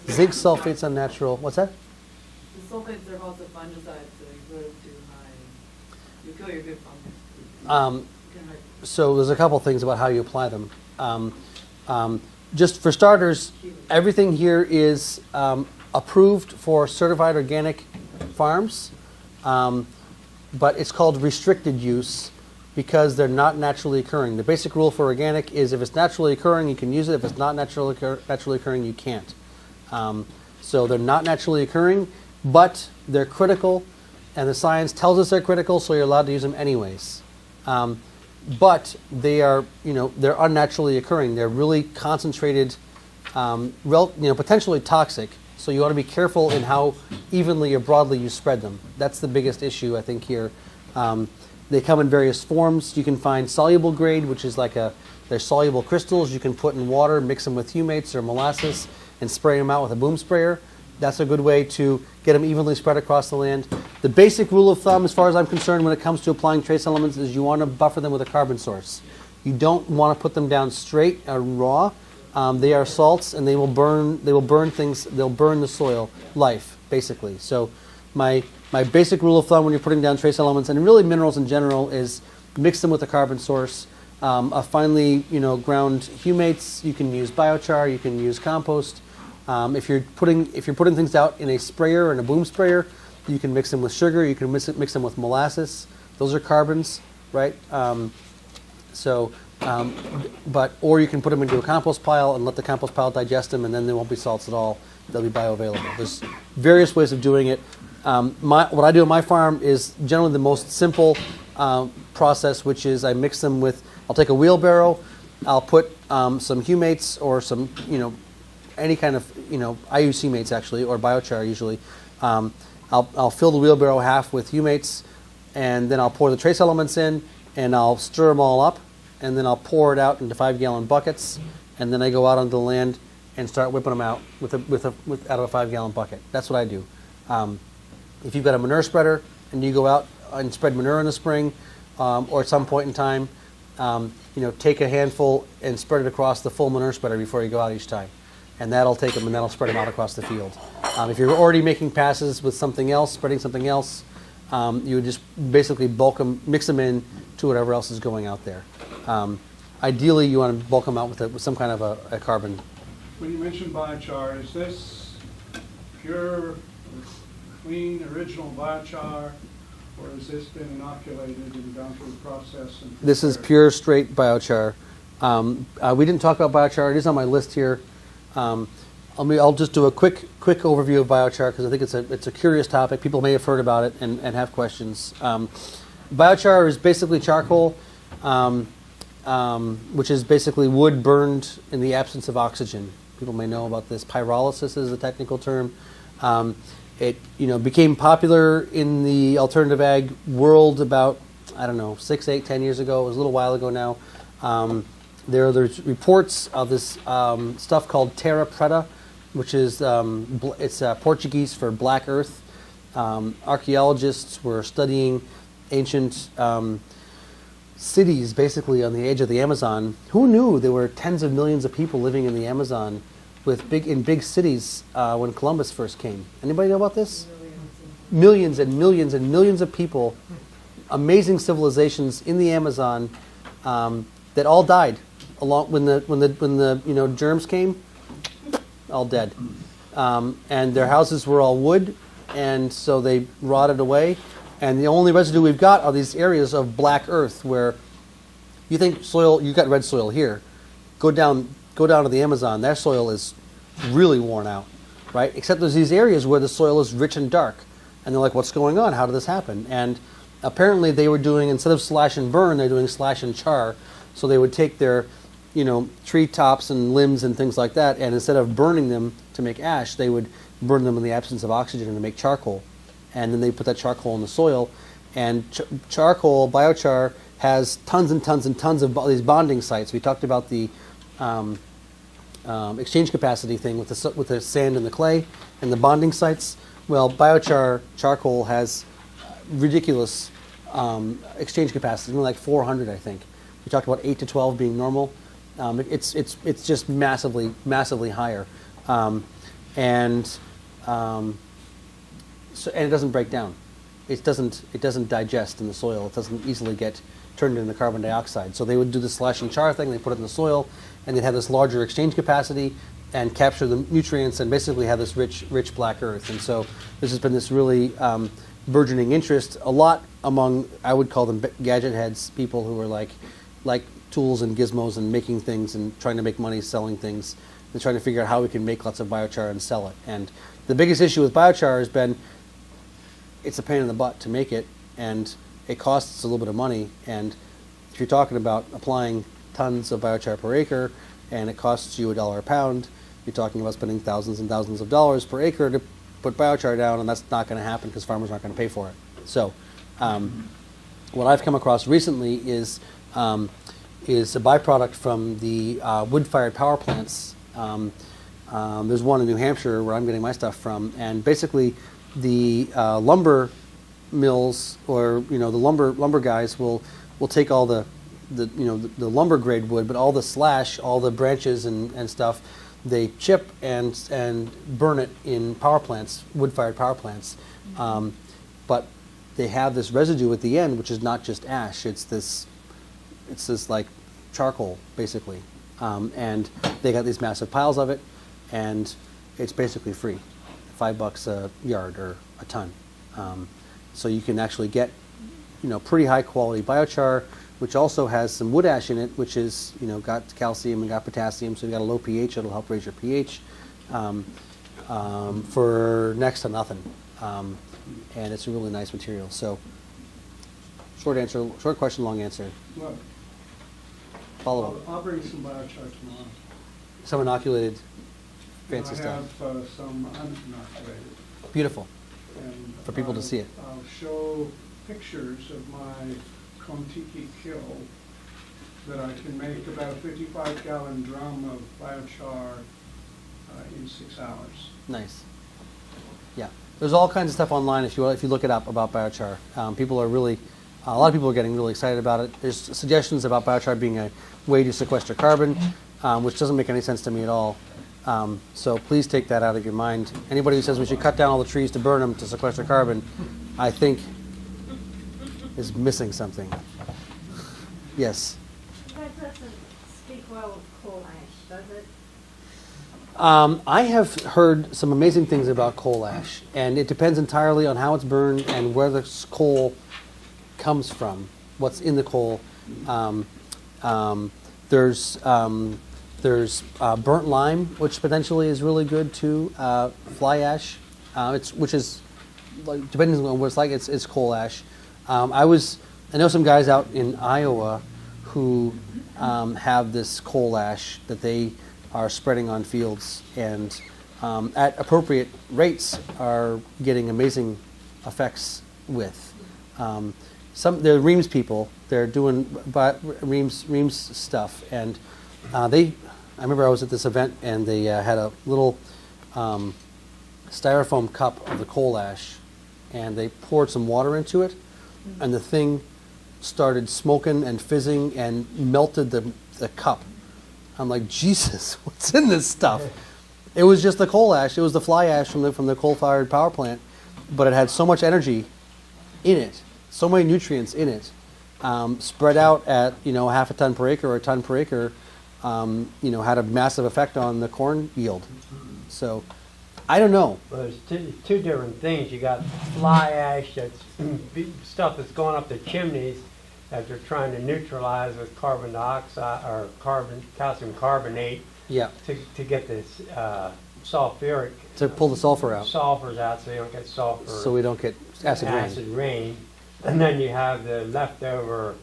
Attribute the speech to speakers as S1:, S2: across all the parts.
S1: Zinc sulfate's unnatural. What's that?
S2: The sulfates are also fungicides, so you go too high, you kill your good fungus.
S1: So there's a couple things about how you apply them. Just for starters, everything here is approved for certified organic farms, but it's called restricted use because they're not naturally occurring. The basic rule for organic is if it's naturally occurring, you can use it. If it's not naturally occurring, you can't. So they're not naturally occurring, but they're critical, and the science tells us they're critical, so you're allowed to use them anyways. But they are, they're unnaturally occurring. They're really concentrated, potentially toxic. So you ought to be careful in how evenly or broadly you spread them. That's the biggest issue, I think, here. They come in various forms. You can find soluble grade, which is they're soluble crystals you can put in water, mix them with humates or molasses, and spray them out with a boom sprayer. That's a good way to get them evenly spread across the land. The basic rule of thumb, as far as I'm concerned, when it comes to applying trace elements, is you want to buffer them with a carbon source. You don't want to put them down straight or raw. They are salts, and they will burn. They will burn things. They'll burn the soil life, basically. So, my basic rule of thumb when you're putting down trace elements, and really minerals in general, is mix them with a carbon source. A finely, ground humates. You can use biochar. You can use compost. If you're putting things out in a sprayer and a boom sprayer, you can mix them with sugar. You can mix them with molasses. Those are carbons, right? Or you can put them into a compost pile and let the compost pile digest them, and then they won't be salts at all. They'll be bioavailable. There's various ways of doing it. What I do on my farm is generally the most simple process, which is I mix them with. I'll take a wheelbarrow. I'll put some humates or some, any kind of, I use humates actually, or biochar usually. I'll fill the wheelbarrow half with humates, and then I'll pour the trace elements in, and I'll stir them all up, and then I'll pour it out into 5-gallon buckets, and then I go out onto the land and start whipping them out out of a 5-gallon bucket. That's what I do. If you've got a manure spreader and you go out and spread manure in the spring, or at some point in time, take a handful and spread it across the full manure spreader before you go out each time. And that'll take them and that'll spread them out across the field. If you're already making passes with something else, spreading something else, you would just basically bulk them, mix them in to whatever else is going out there. Ideally, you want to bulk them out with some kind of a carbon.
S3: When you mentioned biochar, is this pure, clean, original biochar, or has this been inoculated and gone through the process?
S1: This is pure, straight biochar. We didn't talk about biochar. It is on my list here. I'll just do a quick overview of biochar because I think it's a curious topic. People may have heard about it and have questions. Biochar is basically charcoal, which is basically wood burned in the absence of oxygen. People may know about this. Pyrolysis is a technical term. It became popular in the alternative ag world about 6, 8, 10 years ago. It was a little while ago now. There's reports of this stuff called terra preta, which is it's Portuguese for black earth. Archaeologists were studying ancient cities, basically on the edge of the Amazon. Who knew there were tens of millions of people living in the Amazon, in big cities when Columbus first came? Anybody know about this? Millions and millions and millions of people, amazing civilizations in the Amazon that all died. When the germs came, all dead, and their houses were all wood, and so they rotted away. And the only residue we've got are these areas of black earth where you think soil. You've got red soil here. Go down to the Amazon. Their soil is really worn out, right? Except there's these areas where the soil is rich and dark, and they're like, "What's going on? How did this happen?" And apparently, they were doing, instead of slash and burn, they're doing slash and char. So they would take their tree tops and limbs and things like that, and instead of burning them to make ash, they would burn them in the absence of oxygen to make charcoal. And then they put that charcoal in the soil. And charcoal, biochar, has tons and tons and tons of these bonding sites. We talked about the exchange capacity thing with the sand and the clay and the bonding sites. Well, charcoal has ridiculous exchange capacity, something like 400, I think. We talked about 8 to 12 being normal. It's just massively higher. and it doesn't break down. It doesn't digest in the soil. It doesn't easily get turned into carbon dioxide. So they would do the slash and char thing. They put it in the soil, and they'd have this larger exchange capacity and capture the nutrients and basically have this rich black earth. And so this has been this really burgeoning interest, a lot among, I would call them gadget heads, people who are like tools and gizmos and making things and trying to make money selling things and trying to figure out how we can make lots of biochar and sell it. And the biggest issue with biochar has been it's a pain in the butt to make it, and it costs a little bit of money. And if you're talking about applying tons of biochar per acre and it costs you $1 a pound, you're talking about spending thousands and thousands of dollars per acre to put biochar down, and that's not going to happen because farmers aren't going to pay for it. So what I've come across recently is a byproduct from the wood-fired power plants. There's one in New Hampshire where I'm getting my stuff from, and basically the lumber mills, or the lumber guys will take all the lumber grade wood, but all the slash, all the branches and stuff, they chip and burn it in power plants, wood-fired power plants. But they have this residue at the end, which is not just ash. It's this like charcoal, basically. And they got these massive piles of it, and it's basically free, $5 a yard or a ton. So you can actually get, pretty high quality biochar, which also has some wood ash in it, which is, got calcium and got potassium, so you've got a low pH, it'll help raise your pH, for next to nothing. And it's a really nice material. So, short question, long answer.
S3: Well,
S1: Follow up.
S3: I'll bring some biochar tomorrow.
S1: Some inoculated, fancy
S3: I
S1: stuff.
S3: have some uninoculated.
S1: Beautiful.
S3: And
S1: For people to see it.
S3: I'll show pictures of my Kontiki kill that I can make about a 55-gallon drum of biochar in 6 hours.
S1: Nice. Yeah, there's all kinds of stuff online if you look it up about biochar. People are really, a lot of people are getting really excited about it. There's suggestions about biochar being a way to sequester carbon, which doesn't make any sense to me at all. So please take that out of your mind. Anybody who says we should cut down all the trees to burn them to sequester carbon, I think is missing something. Yes.
S4: That doesn't speak well of coal ash, does it?
S1: I have heard some amazing things about coal ash, and it depends entirely on how it's burned and where the coal comes from, what's in the coal. There's burnt lime, which potentially is really good too. Fly ash, which is, like, depending on what it's like, it's coal ash. I know some guys out in Iowa who have this coal ash that they are spreading on fields, and at appropriate rates are getting amazing effects with. They're Reams people. They're doing Reams stuff, and I remember I was at this event and they had a little styrofoam cup of the coal ash, and they poured some water into it, and the thing started smoking and fizzing and melted the cup. I'm like, Jesus, what's in this stuff? It was just the coal ash. It was the fly ash from the coal-fired power plant, but it had so much energy in it, so many nutrients in it, spread out at half a ton per acre or a ton per acre, had a massive effect on the corn yield. So, I don't know.
S5: Well, there's two different things. You got fly ash, that's stuff that's going up the chimneys that they're trying to neutralize with carbon dioxide or calcium carbonate.
S1: Yeah.
S5: To get this sulfuric
S1: To pull the sulfur out,
S5: sulfurs out, so you don't get sulfur.
S1: so we don't get acid rain.
S5: rain. And then you have the leftover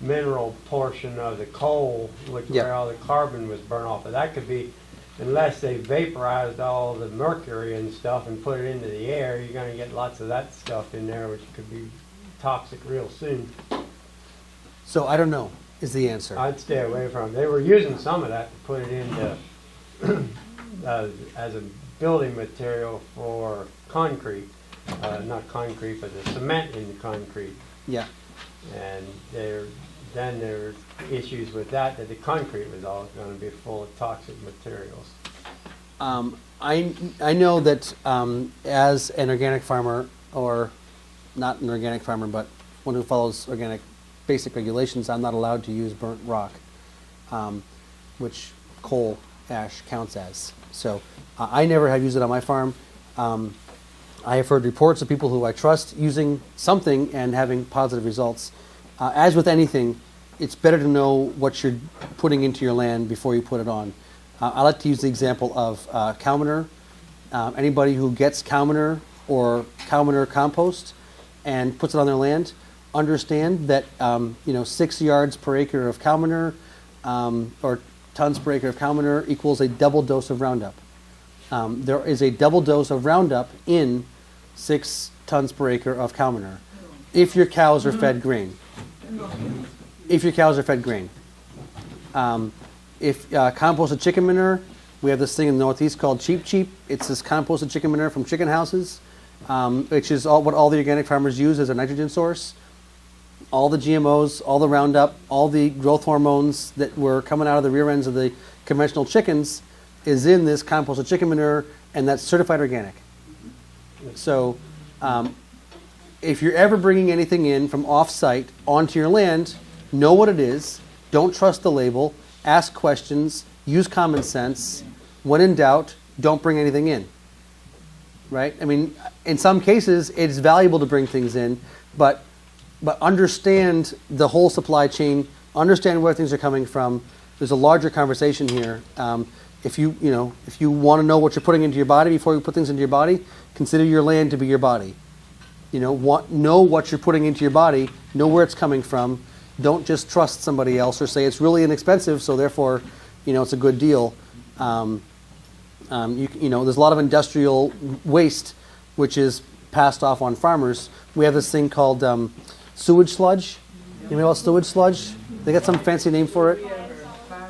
S5: mineral portion of the coal, which
S1: Yep.
S5: where all the carbon was burned off. But that could be, unless they vaporized all the mercury and stuff and put it into the air, you're going to get lots of that stuff in there, which could be toxic real soon.
S1: So I don't know is the answer.
S5: I'd stay away from it. They were using some of that to put it into as a building material for concrete, not concrete, but the cement in the concrete.
S1: Yeah.
S5: And then there were issues with that the concrete was all going to be full of toxic materials.
S1: I know that as an organic farmer, or not an organic farmer, but one who follows organic basic regulations, I'm not allowed to use burnt rock, which coal ash counts as. So I never have used it on my farm. I have heard reports of people who I trust using something and having positive results. As with anything, it's better to know what you're putting into your land before you put it on. I like to use the example of cow manure. Anybody who gets cow manure or cow manure compost and puts it on their land, understand that 6 yards per acre of cow manure or tons per acre of cow manure equals a double dose of Roundup. There is a double dose of Roundup in 6 tons per acre of cow manure if your cows are fed grain. If your cows are fed grain. If composted chicken manure, we have this thing in the Northeast called Cheap Cheap. It's this composted chicken manure from chicken houses, which is what all the organic farmers use as a nitrogen source. All the GMOs, all the Roundup, all the growth hormones that were coming out of the rear ends of the conventional chickens is in this composted chicken manure, and that's certified organic. So if you're ever bringing anything in from off-site onto your land, know what it is, don't trust the label, ask questions, use common sense. When in doubt, don't bring anything in. Right? I mean, in some cases, it's valuable to bring things in, but understand the whole supply chain, understand where things are coming from. There's a larger conversation here. If you want to know what you're putting into your body before you put things into your body, consider your land to be your body. Know what you're putting into your body, know where it's coming from. Don't just trust somebody else or say it's really inexpensive, so therefore, it's a good deal. There's a lot of industrial waste which is passed off on farmers. We have this thing called sewage sludge. You know about sewage sludge? They got some fancy name for it.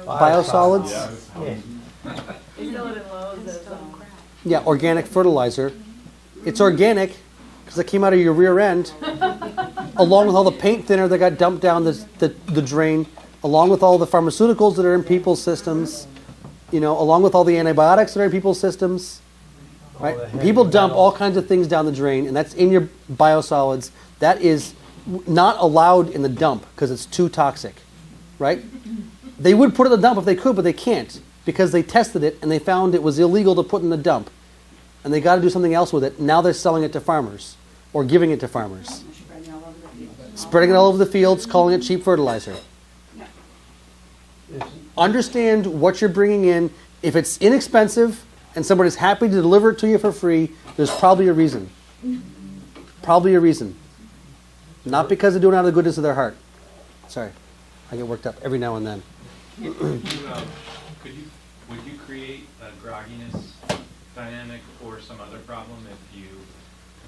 S1: Biosolids.
S5: Yeah.
S2: They sell it in Lowe's as,
S1: Yeah, organic fertilizer. It's organic because it came out of your rear end, along with all the paint thinner that got dumped down the drain, along with all the pharmaceuticals that are in people's systems, along with all the antibiotics that are in people's systems. Right?
S5: All the heavy
S1: People dump
S5: metals.
S1: all kinds of things down the drain, and that's in your biosolids. That is not allowed in the dump because it's too toxic. Right? They would put it in the dump if they could, but they can't because they tested it and they found it was illegal to put in the dump. And they got to do something else with it. Now they're selling it to farmers or giving it to farmers. Spreading it all over the fields, calling it cheap fertilizer. Understand what you're bringing in. If it's inexpensive and somebody's happy to deliver it to you for free, there's probably a reason. Probably a reason. Not because they're doing it out of the goodness of their heart. Sorry, I get worked up every now and then.
S6: Would you create a grogginess dynamic or some other problem if you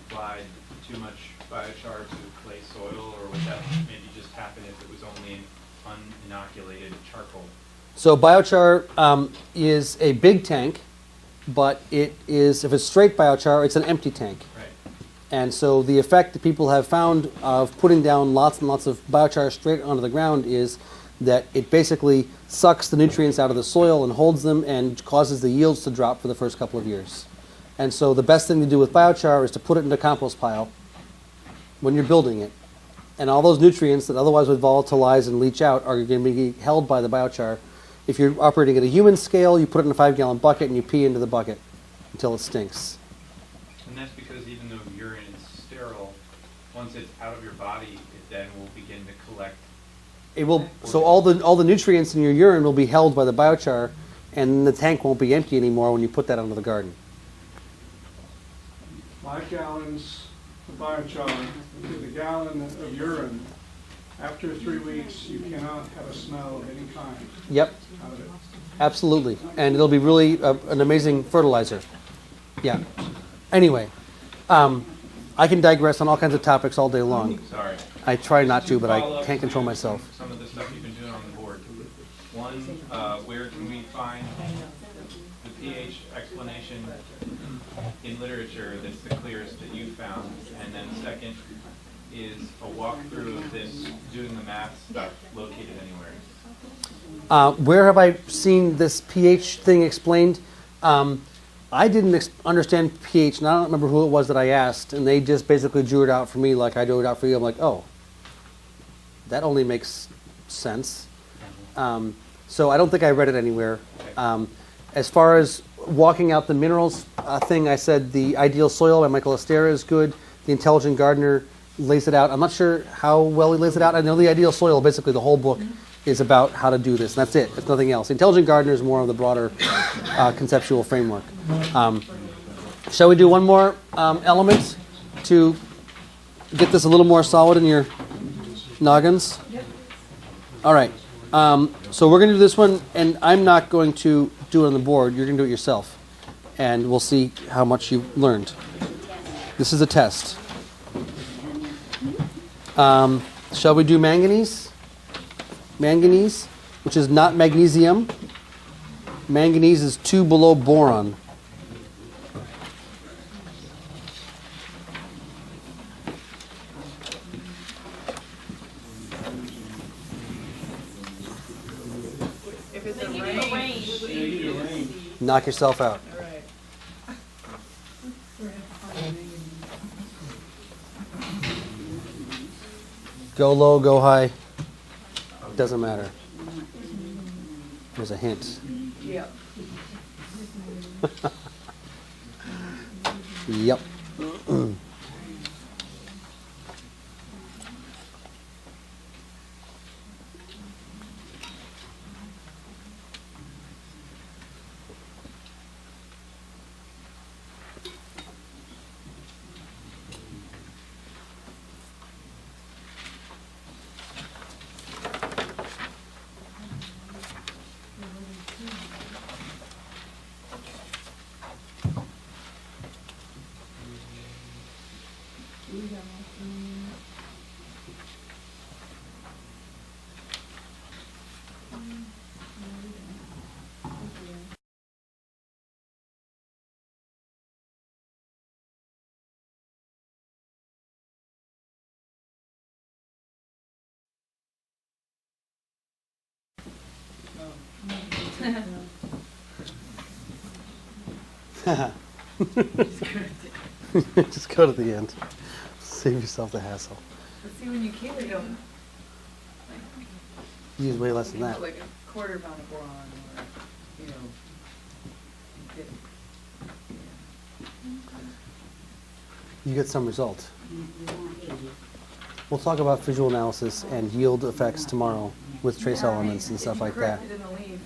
S6: applied too much biochar to clay soil, or would that maybe just happen if it was only uninoculated charcoal?
S1: So biochar is a big tank, but it is, if it's straight biochar, it's an empty tank.
S6: Right.
S1: And so the effect that people have found of putting down lots and lots of biochar straight onto the ground is that it basically sucks the nutrients out of the soil and holds them and causes the yields to drop for the first couple of years. And so the best thing to do with biochar is to put it in a compost pile when you're building it. And all those nutrients that otherwise would volatilize and leach out are going to be held by the biochar. If you're operating at a human scale, you put it in a 5-gallon bucket and you pee into the bucket until it stinks.
S6: And that's because even though urine is sterile, once it's out of your body, it then will begin to collect.
S1: It will. So all the nutrients in your urine will be held by the biochar, and the tank won't be empty anymore when you put that onto the garden.
S3: 5 gallons of biochar to the gallon of urine. After 3 weeks, you cannot have a smell of any kind
S1: Yep,
S3: out of it.
S1: absolutely, and it'll be really an amazing fertilizer. Yeah. Anyway, I can digress on all kinds of topics all day long.
S6: Sorry.
S1: I try not to, but
S6: Follow
S1: I
S6: up
S1: can't control
S6: to
S1: myself.
S6: Some of the stuff you've been doing on the board. One, where can we find the pH explanation in literature that's the clearest that you found? And then second is a walkthrough of this doing the math stuff located anywhere?
S1: Where have I seen this pH thing explained? I didn't understand pH, and I don't remember who it was that I asked, and they just basically drew it out for me like I drew it out for you. I'm like, oh, that only makes sense. So I don't think I read it anywhere. As far as walking out the minerals thing, I said the Ideal Soil by Michael Estera is good. The Intelligent Gardener lays it out. I'm not sure how well he lays it out. I know the Ideal Soil, basically the whole book is about how to do this. And that's it. It's nothing else. The Intelligent Gardener is more of the broader conceptual framework. Shall we do one more element to get this a little more solid in your noggins? All right. So we're going to do this one, and I'm not going to do it on the board. You're going to do it yourself, and we'll see how much you learned. This is a test. Shall we do manganese? Manganese, which is not magnesium. Manganese is 2 below boron.
S2: If it's a
S4: They give you a range.
S1: Knock yourself out.
S2: All right.
S1: Go low, go high. Doesn't matter. There's a hint.
S2: Yep.
S1: Yep. Just go to the end. Save yourself the hassle.
S2: Let's see when you keep it going.
S1: Use way less than that.
S2: Like a quarter pound of boron or, you know. get-
S1: You get some result. We'll talk about visual analysis and yield effects tomorrow with trace elements and stuff like that.
S2: If you correct it in the leaf,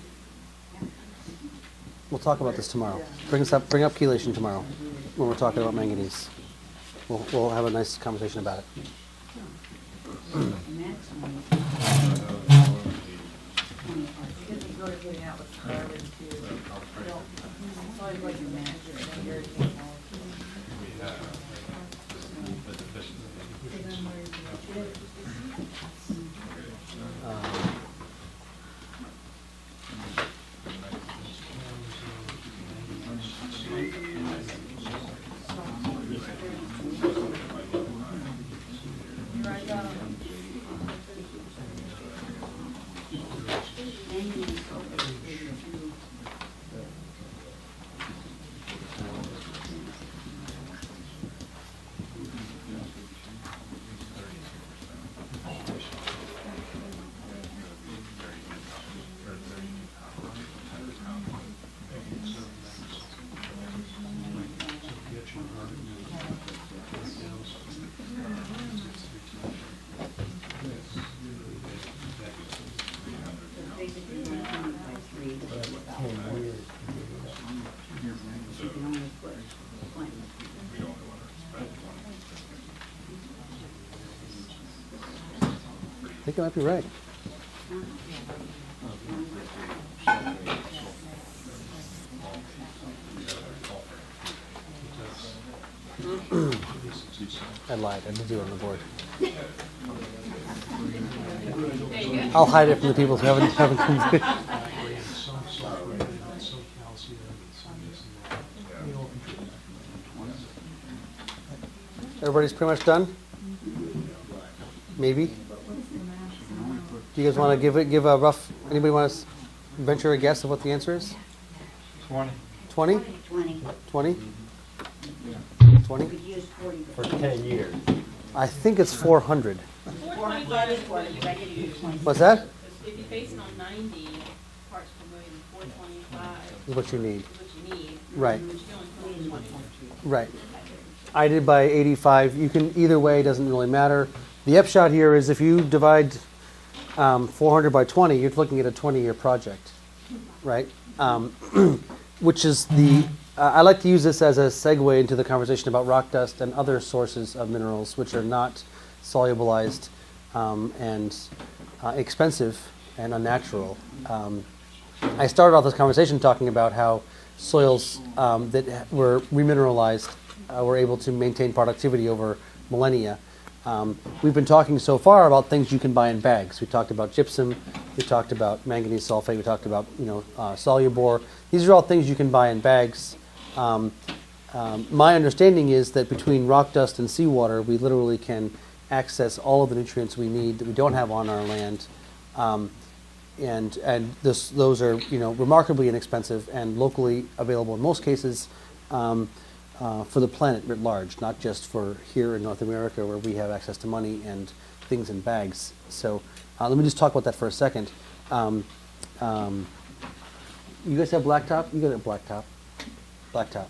S1: We'll talk about this tomorrow. Bring up chelation tomorrow when we're talking about manganese. We'll have a nice conversation about it.
S2: because you go to getting out with carbon too. You don't- It's always like you measure it, and you're taking molecules. You write down.
S1: I think I might be right. I lied. I did do it on the board. I'll hide it from the people who haven't completed. Everybody's pretty much done? Maybe? Do you guys want to give a rough, anybody want to venture a guess of what the answer is?
S5: 20.
S1: 20?
S7: 20.
S1: 20? 20?
S7: We've used 40
S5: For 10 years.
S1: I think it's 400.
S7: 425 is what I did use 20.
S1: What's that?
S4: If you base it on 90 parts per million, 425
S1: Is what you need.
S4: is what you need.
S1: Right.
S4: But you only put in 20.
S1: Right. I did by 85. You can, either way, it doesn't really matter. The upshot here is if you divide 400 by 20, you're looking at a 20-year project, right? Which is the, I like to use this as a segue into the conversation about rock dust and other sources of minerals which are not solubilized and expensive and unnatural. I started off this conversation talking about how soils that were remineralized were able to maintain productivity over millennia. We've been talking so far about things you can buy in bags. We talked about gypsum, we talked about manganese sulfate, we talked about Solubor. These are all things you can buy in bags. My understanding is that between rock dust and seawater, we literally can access all of the nutrients we need that we don't have on our land. And those are remarkably inexpensive and locally available in most cases for the planet writ large, not just for here in North America where we have access to money and things in bags. So let me just talk about that for a second. You guys have blacktop? You guys have blacktop. Blacktop.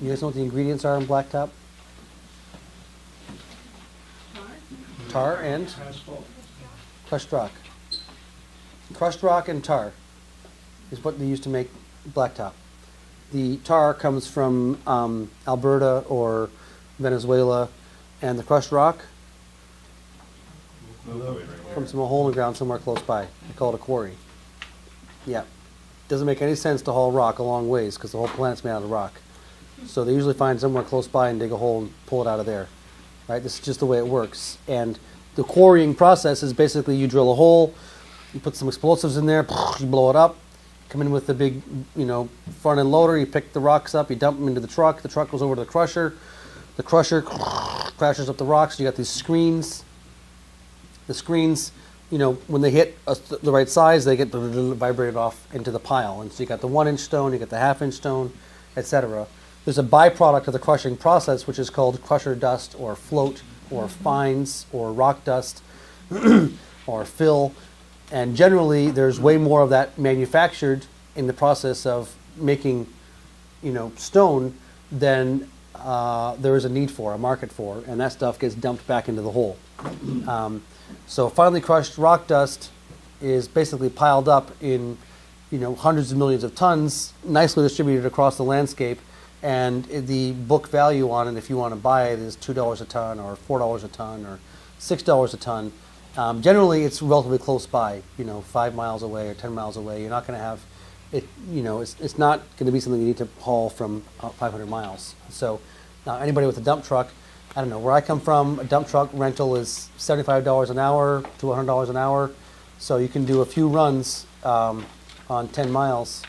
S1: You guys know what the ingredients are in blacktop? Tar and
S3: Asphalt.
S1: crushed rock. Crushed rock and tar is what they use to make blacktop. The tar comes from Alberta or Venezuela, and the crushed rock comes from a hole in the ground somewhere close by. They call it a quarry. Yeah. Doesn't make any sense to haul rock a long ways because the whole planet's made out of rock. So they usually find somewhere close by and dig a hole and pull it out of there. Right? This is just the way it works. And the quarrying process is basically you drill a hole, you put some explosives in there, you blow it up, come in with the big, front end loader, you pick the rocks up, you dump them into the truck goes over to the crusher crashes up the rocks, you got these screens. The screens, when they hit the right size, they get vibrated off into the pile. And so you got the 1-inch stone, you got the half-inch stone, etc. There's a byproduct of the crushing process, which is called crusher dust or float or fines or rock dust or fill. And generally, there's way more of that manufactured in the process of making, stone than there is a need for, a market for, and that stuff gets dumped back into the hole. So finely crushed rock dust is basically piled up in, hundreds of millions of tons, nicely distributed across the landscape, and the book value on it, if you want to buy it, is $2 a ton, or $4 a ton, or $6 a ton. Generally, it's relatively close by, 5 miles away or 10 miles away. You're not going to have it, it's not going to be something you need to haul from 500 miles. So anybody with a dump truck, I don't know, where I come from, a dump truck rental is $75 an hour to $100 an hour. So you can do a few runs on 10 miles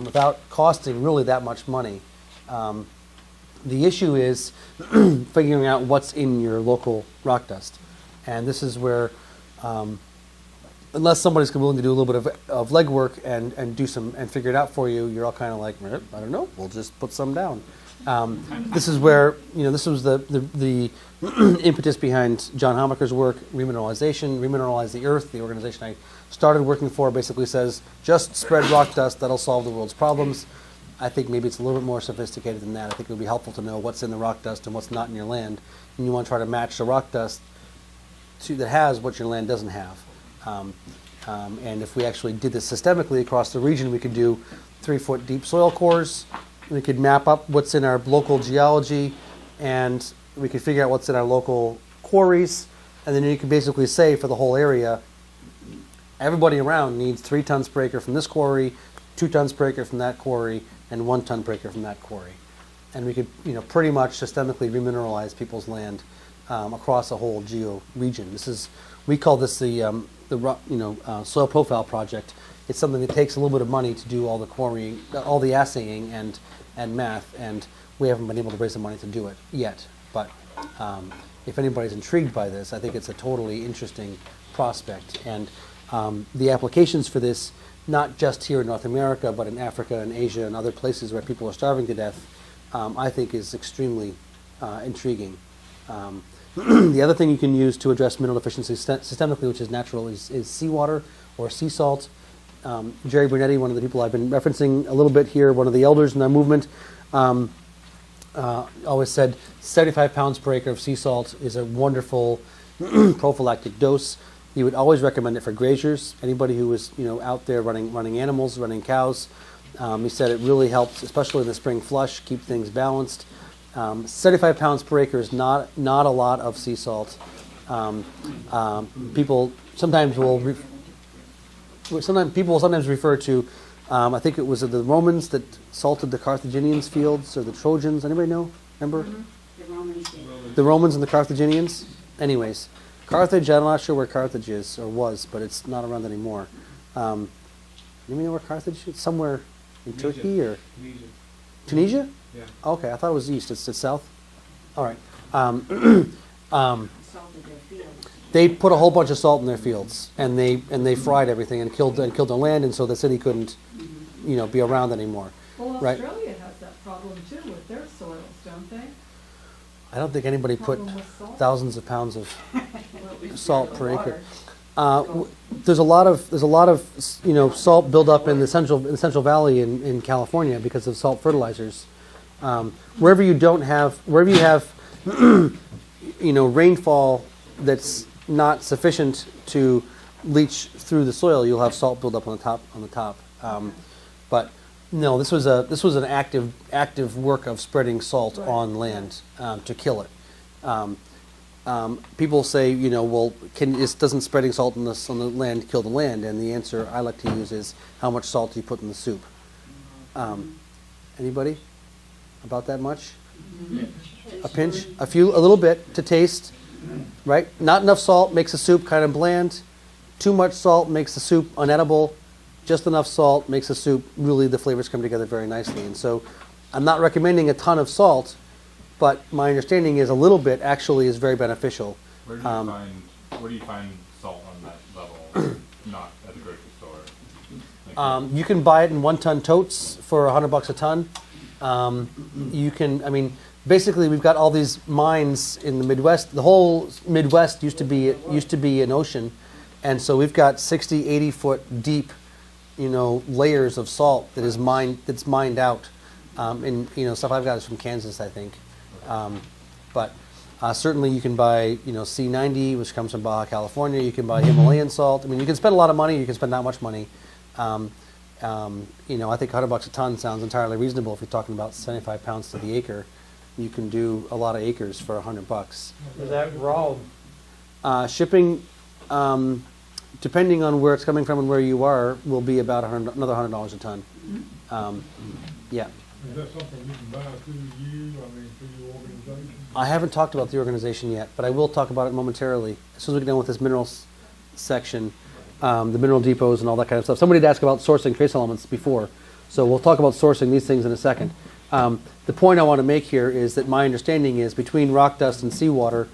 S1: without costing really that much money. The issue is figuring out what's in your local rock dust. And this is where, unless somebody's willing to do a little bit of legwork and do some and figure it out for you, you're all kind of like, I don't know, we'll just put some down. This is where this was the impetus behind John Hamaker's work, Remineralization, Remineralize the Earth. The organization I started working for basically says just spread rock dust, that'll solve the world's problems. I think maybe it's a little bit more sophisticated than that. I think it would be helpful to know what's in the rock dust and what's not in your land, and you want to try to match the rock dust that has what your land doesn't have. And if we actually did this systemically across the region, we could do 3-foot deep soil cores. We could map up what's in our local geology, and we could figure out what's in our local quarries. And then you could basically say for the whole area, everybody around needs 3 tons per acre from this quarry, 2 tons per acre from that quarry, and 1 ton per acre from that quarry. And we could, pretty much systemically remineralize people's land across a whole geo-region. We call this the soil profile project. It's something that takes a little bit of money to do all the quarrying, all the assaying and math, and we haven't been able to raise the money to do it yet. But if anybody's intrigued by this, I think it's a totally interesting prospect. And the applications for this not just here in North America, but in Africa and Asia and other places where people are starving to death, I think is extremely intriguing. The other thing you can use to address mineral deficiency systemically, which is natural, is seawater or sea salt. Jerry Brunetti, one of the people I've been referencing a little bit here, one of the elders in our movement, always said 75 pounds per acre of sea salt is a wonderful prophylactic dose. He would always recommend it for graziers, anybody who was out there running animals, running cows. He said it really helps, especially in the spring flush, keep things balanced. 75 pounds per acre is not a lot of sea salt. People sometimes will refer to, I think it was the Romans that salted the Carthaginians' fields, or the Trojans. Anybody know? Remember?
S7: The Romans did.
S1: The Romans and the Carthaginians? Anyways, Carthage, I'm not sure where Carthage is or was, but it's not around anymore. You know where Carthage is? Somewhere in Turkey or Tunisia?
S6: Yeah.
S1: Okay, I thought it was east. It's south? All right.
S7: Salted their fields.
S1: They put a whole bunch of salt in their fields, and they fried everything and killed the land, and so the city couldn't, be around anymore.
S2: Well,
S1: Right.
S2: Australia has that problem too with their soils, don't they?
S1: I don't think anybody put
S2: Problem with salt?
S1: thousands of pounds of
S2: Well, at least
S1: salt
S2: the
S1: per acre.
S2: water.
S1: There's a lot of salt buildup in the Central Valley in California because of salt fertilizers. Wherever you have rainfall that's not sufficient to leach through the soil, you'll have salt buildup on the top. But no, this was an active work of spreading salt
S2: Right.
S1: on land to kill it. People say, doesn't spreading salt on the land kill the land? And the answer I like to use is, how much salt do you put in the soup? Anybody? About that much? A pinch, a little bit to taste, right? Not enough salt makes the soup kind of bland. Too much salt makes the soup unedible. Just enough salt makes the soup, really the flavors come together very nicely. And so I'm not recommending a ton of salt, but my understanding is a little bit actually is very beneficial.
S8: Where do you find salt on that level, not at the grocery store? Like,
S1: You can buy it in 1-ton totes for $100 a ton. Basically we've got all these mines in the Midwest. The whole Midwest used to be an ocean, and so we've got 60, 80 foot deep, layers of salt that's mined out. And stuff I've got is from Kansas, I think. But certainly you can buy, C90, which comes from Baja California. You can buy Himalayan salt. You can spend a lot of money. You can spend not much money. I think $100 a ton sounds entirely reasonable if you're talking about 75 pounds to the acre. You can do a lot of acres for $100.
S5: Is that raw?
S1: Shipping, depending on where it's coming from and where you are, will be about another $100 a ton. Yeah.
S9: Is that something you can buy through you, through your organization?
S1: I haven't talked about the organization yet, but I will talk about it momentarily. As soon as we get done with this minerals section, the mineral depots and all that kind of stuff. Somebody did ask about sourcing trace elements before, so we'll talk about sourcing these things in a second. The point I want to make here is that my understanding is between rock dust and seawater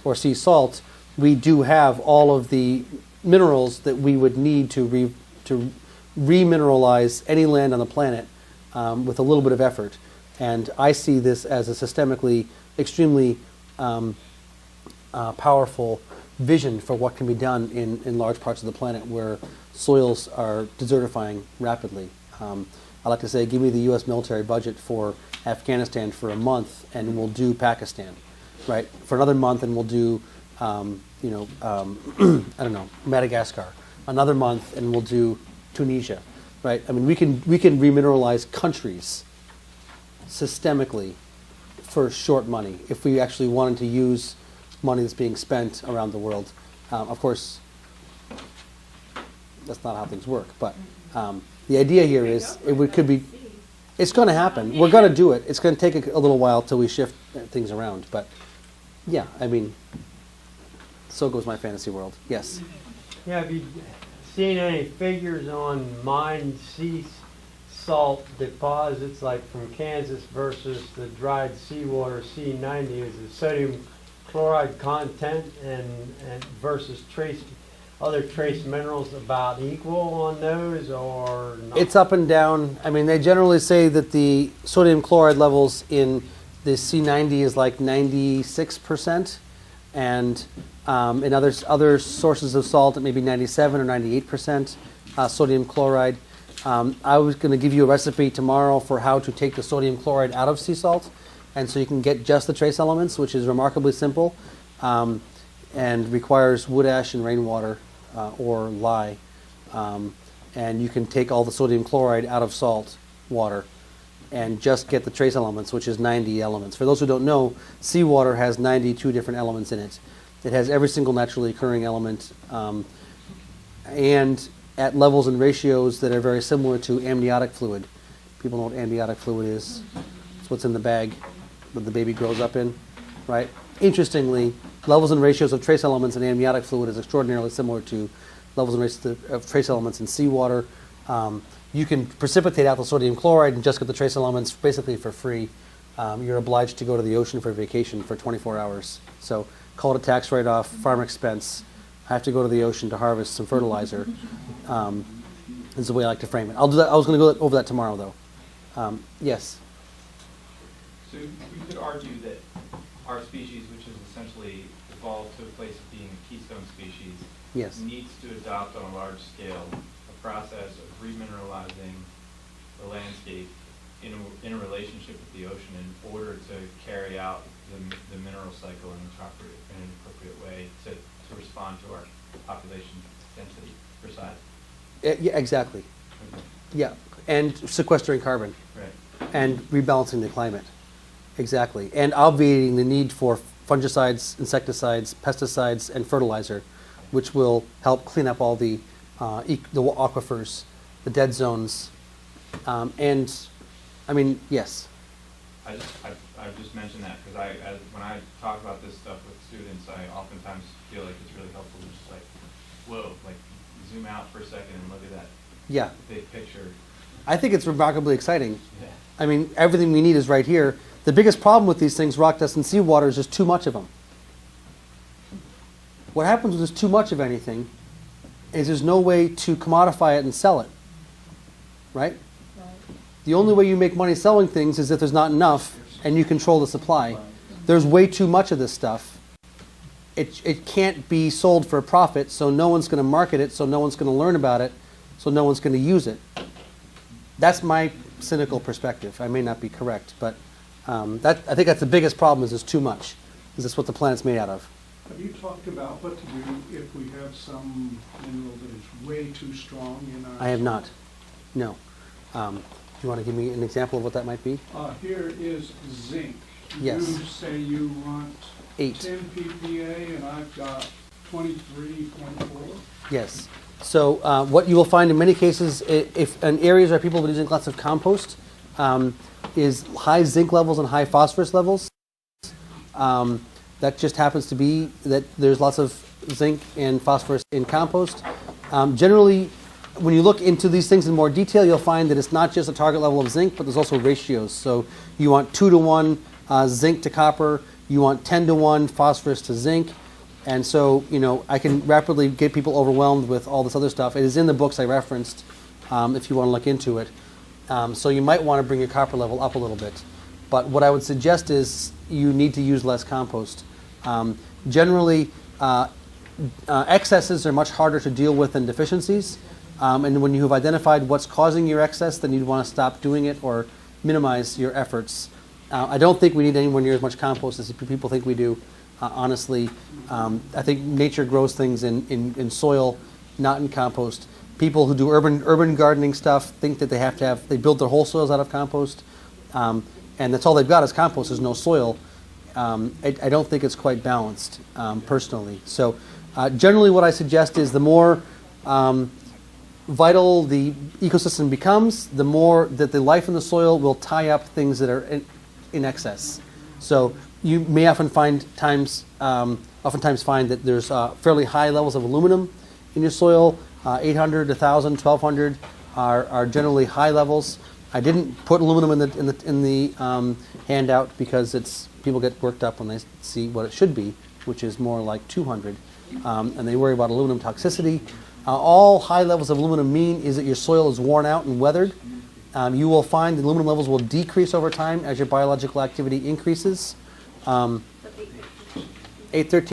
S1: or sea salt, we do have all of the minerals that we would need to remineralize any land on the planet with a little bit of effort. And I see this as a systemically extremely powerful vision for what can be done in large parts of the planet where soils are desertifying rapidly. I like to say, give me the U.S. military budget for Afghanistan for a month, and we'll do Pakistan, right? For another month, and we'll do, Madagascar. Another month, and we'll do Tunisia, right? We can remineralize countries systemically for short money if we actually wanted to use money that's being spent around the world. Of course, that's not how things work, but the idea here is it's going to happen. We're going to do it. It's going to take a little while till we shift things around, but yeah, so goes my fantasy world. Yes.
S5: Yeah, have you seen any figures on mined sea salt deposits, like from Kansas versus the dried seawater C90? Is the sodium chloride content and versus trace other trace minerals about equal on those or not?
S1: It's up and down. I mean, they generally say that the sodium chloride levels in the C90 is like 96%, and in other sources of salt, it may be 97 or 98% sodium chloride. I was going to give you a recipe tomorrow for how to take the sodium chloride out of sea salt, and so you can get just the trace elements, which is remarkably simple, and requires wood ash and rainwater or lye. And you can take all the sodium chloride out of salt water and just get the trace elements, which is 90 elements. For those who don't know, seawater has 92 different elements in it. It has every single naturally occurring element, and at levels and ratios that are very similar to amniotic fluid. People know what amniotic fluid is. It's what's in the bag that the baby grows up in, right? Interestingly, levels and ratios of trace elements in amniotic fluid is extraordinarily similar to levels and ratios of trace elements in seawater. You can precipitate out the sodium chloride and just get the trace elements basically for free. You're obliged to go to the ocean for vacation for 24 hours. So call it a tax write-off, farm expense. I have to go to the ocean to harvest some fertilizer. Is the way I like to frame it. I'll do that. I was going to go over that tomorrow, though. Yes.
S6: So we could argue that our species, which has essentially evolved to a place of being a keystone species,
S1: Yes.
S6: needs to adopt on a large scale a process of remineralizing the landscape in a relationship with the ocean in order to carry out the mineral cycle in an appropriate way to respond to our population density per size.
S1: Yeah, exactly.
S6: Okay.
S1: Yeah, and sequestering carbon
S6: Right.
S1: and rebalancing the climate. Exactly, and obviating the need for fungicides, insecticides, pesticides, and fertilizer, which will help clean up all the aquifers, the dead zones, and I mean, yes.
S6: I just mentioned that because when I talk about this stuff with students, I oftentimes feel like it's really helpful to just like, whoa, like zoom out for a second and look at that
S1: Yeah,
S6: big picture.
S1: I think it's remarkably exciting.
S6: Yeah.
S1: I mean, everything we need is right here. The biggest problem with these things, rock dust and seawater, is just too much of them. What happens when there's too much of anything is there's no way to commodify it and sell it, right? The only way you make money selling things is if there's not enough and you control the supply. There's way too much of this stuff. It can't be sold for a profit, so no one's going to market it, so no one's going to learn about it, so no one's going to use it. That's my cynical perspective. I may not be correct, but I think that's the biggest problem is there's too much. Is this what the planet's made out of?
S3: Have you talked about what to do if we have some mineral that is way too strong in our...
S1: I have not. No. Do you want to give me an example of what that might be?
S3: Here is zinc.
S1: Yes.
S3: You say you want
S1: 8.
S3: 10 ppA and I've got 23.4.
S1: Yes. So what you will find in many cases, if in areas where people have been using lots of compost, is high zinc levels and high phosphorus levels. That just happens to be that there's lots of zinc and phosphorus in compost. Generally, when you look into these things in more detail, you'll find that it's not just a target level of zinc, but there's also ratios. So you want 2-to-1 zinc to copper, you want 10-to-1 phosphorus to zinc. And so, I can rapidly get people overwhelmed with all this other stuff. It is in the books I referenced, if you want to look into it. So you might want to bring your copper level up a little bit. But what I would suggest is you need to use less compost. Generally, excesses are much harder to deal with than deficiencies. And when you have identified what's causing your excess, then you'd want to stop doing it or minimize your efforts. I don't think we need anywhere near as much compost as people think we do. Honestly, I think nature grows things in soil, not in compost. People who do urban gardening stuff think that they build their whole soils out of compost, and that's all they've got is compost. There's no soil. I don't think it's quite balanced, personally. So generally what I suggest is the more vital the ecosystem becomes, the more that the life in the soil will tie up things that are in excess. So you may oftentimes find that there's fairly high levels of aluminum in your soil. 800, 1,000, 1,200 are generally high levels. I didn't put aluminum in the handout because people get worked up when they see what it should be, which is more like 200. And they worry about aluminum toxicity. All high levels of aluminum mean is that your soil is worn out and weathered. You will find the aluminum levels will decrease over time as your biological activity increases. 813